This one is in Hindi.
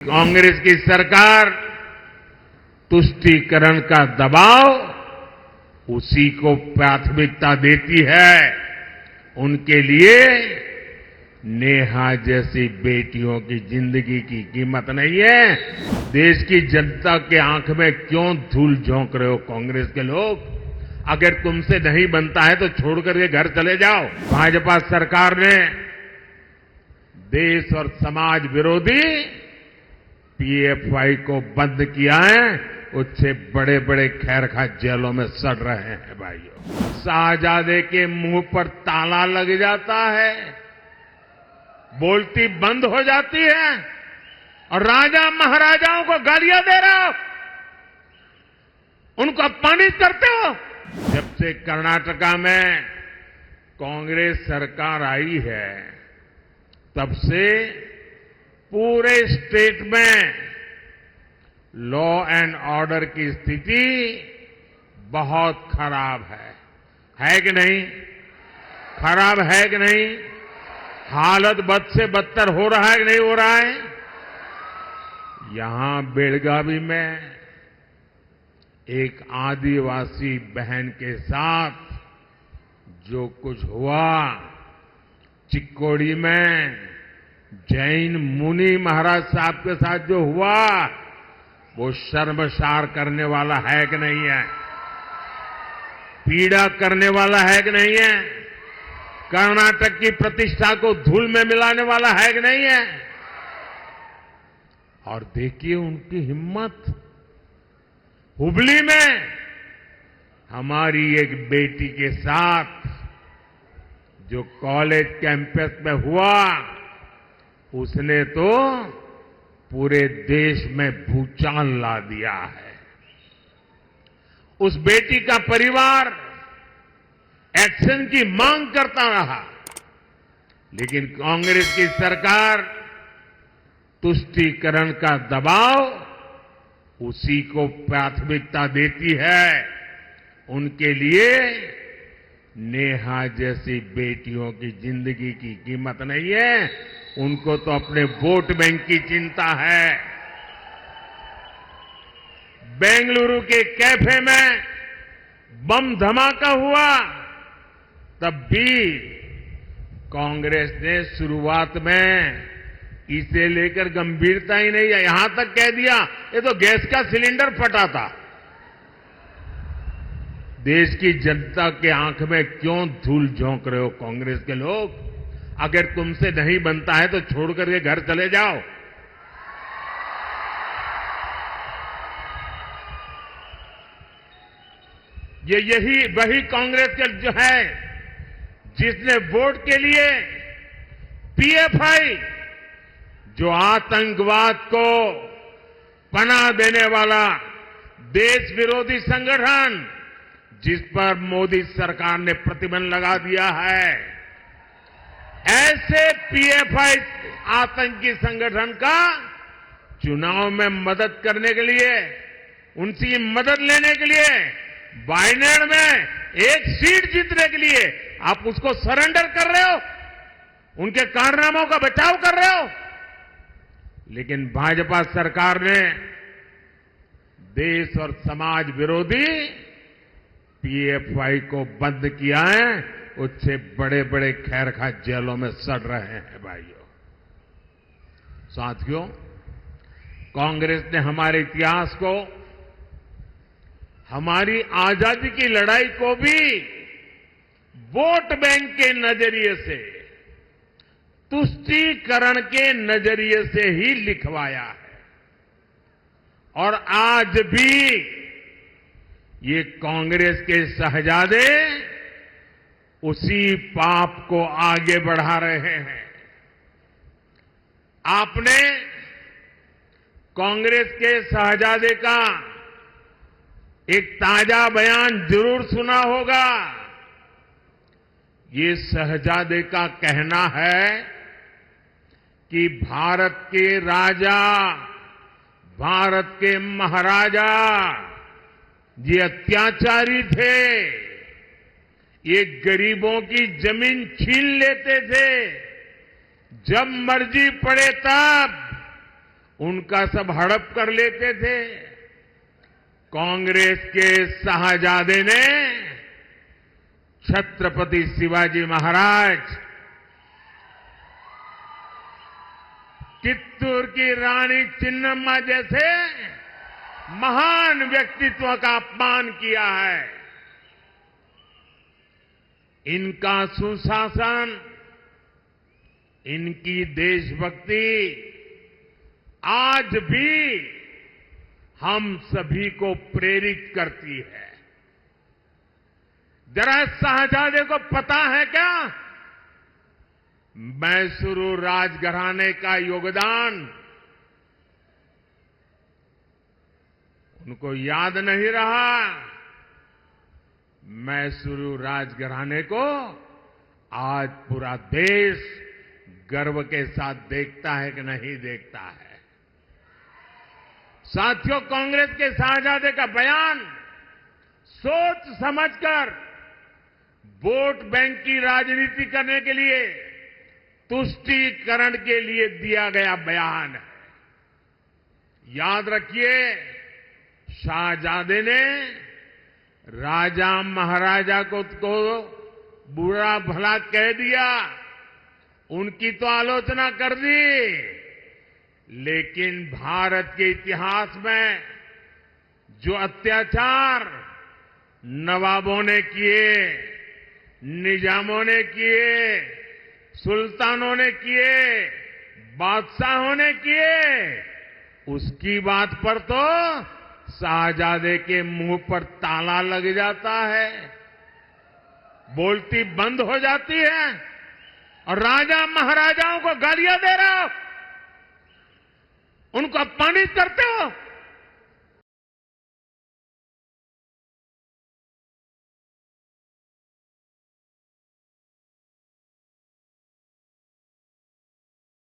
कांग्रेस की सरकार तुष्टीकरण का दबाव उसी को प्राथमिकता देती है। उनके लिए नेहा जैसी बेटियों की जिंदगी की कीमत नहीं है। देश की जनता के आंख में क्यों धूल झोंक रहे हो कांग्रेस के लोग? अगर तुमसे नहीं बनता है तो छोड़ करके घर चले जाओ। भाजपा सरकार ने देश और समाज विरोधी पीएफआई को बंद किया है। उससे बड़े बड़े खैरखा जेलों में सड़ रहे हैं भाइयों। शाहजादे के मुंह पर ताला लग जाता है, बोलती बंद हो जाती है और राजा महाराजाओं को गालियां दे रहे हो, उनको अपमानित करते हो। जब से कर्नाटका में कांग्रेस सरकार आई है तब से पूरे स्टेट में लॉ एंड ऑर्डर की स्थिति बहुत खराब है कि नहीं? खराब है कि नहीं? हालत बद से बदतर हो रहा है कि नहीं हो रहा है? यहां बेलगावी में एक आदिवासी बहन के साथ जो कुछ हुआ, चिक्कोड़ी में जैन मुनि महाराज साहब के साथ जो हुआ, वो शर्मसार करने वाला है कि नहीं है? पीड़ा करने वाला है कि नहीं है? कर्नाटक की प्रतिष्ठा को धूल में मिलाने वाला है कि नहीं है? और देखिए उनकी हिम्मत। हुबली में हमारी एक बेटी के साथ जो कॉलेज कैंपस में हुआ, उसने तो पूरे देश में भूचाल ला दिया है। उस बेटी का परिवार एक्शन की मांग करता रहा, लेकिन कांग्रेस की सरकार तुष्टीकरण का दबाव उसी को प्राथमिकता देती है। उनके लिए नेहा जैसी बेटियों की जिंदगी की कीमत नहीं है। उनको तो अपने वोट बैंक की चिंता है। बेंगलुरु के कैफे में बम धमाका हुआ, तब भी कांग्रेस ने शुरुआत में इसे लेकर गंभीरता ही नहीं है। यहां तक कह दिया ये तो गैस का सिलेंडर फटा था। देश की जनता के आंख में क्यों धूल झोंक रहे हो कांग्रेस के लोग? अगर तुमसे नहीं बनता है तो छोड़ करके घर चले जाओ। यही वही कांग्रेस के जो है जिसने वोट के लिए पीएफआई, जो आतंकवाद को पनाह देने वाला देश विरोधी संगठन, जिस पर मोदी सरकार ने प्रतिबंध लगा दिया है, ऐसे पीएफआई आतंकी संगठन का चुनाव में मदद करने के लिए, उनकी मदद लेने के लिए, वायनाड में एक सीट जीतने के लिए आप उसको सरेंडर कर रहे हो, उनके कारनामों का बचाव कर रहे हो। लेकिन भाजपा सरकार ने देश और समाज विरोधी पीएफआई को बंद किया है। उससे बड़े बड़े खैरखा जेलों में सड़ रहे हैं भाइयों। साथियों, कांग्रेस ने हमारे इतिहास को, हमारी आजादी की लड़ाई को भी वोट बैंक के नजरिए से, तुष्टीकरण के नजरिए से ही लिखवाया है। और आज भी ये कांग्रेस के शहजादे उसी पाप को आगे बढ़ा रहे हैं। आपने कांग्रेस के शहजादे का एक ताजा बयान जरूर सुना होगा। ये शहजादे का कहना है कि भारत के राजा, भारत के महाराजा ये अत्याचारी थे, ये गरीबों की जमीन छीन लेते थे, जब मर्जी पड़े तब उनका सब हड़प कर लेते थे। कांग्रेस के शाहजादे ने छत्रपति शिवाजी महाराज, चित्तूर की रानी चिन्नम्मा जैसे महान व्यक्तित्व का अपमान किया है। इनका सुशासन, इनकी देशभक्ति आज भी हम सभी को प्रेरित करती है। जरा शाहजादे को पता है क्या मैसूरू राजघराने का योगदान? उनको याद नहीं रहा। मैसूरू राजघराने को आज पूरा देश गर्व के साथ देखता है कि नहीं देखता है। साथियों, कांग्रेस के शाहजादे का बयान सोच समझकर वोट बैंक की राजनीति करने के लिए, तुष्टीकरण के लिए दिया गया बयान है। याद रखिए, शाहजादे ने राजा महाराजा को बुरा भला कह दिया, उनकी तो आलोचना कर दी, लेकिन भारत के इतिहास में जो अत्याचार नवाबों ने किए, निजामों ने किए, सुल्तानों ने किए, बादशाहों ने किए, उसकी बात पर तो शाहजादे के मुंह पर ताला लग जाता है, बोलती बंद हो जाती है और राजा महाराजाओं को गालियां दे रहे हो, उनको अपमानित करते हो।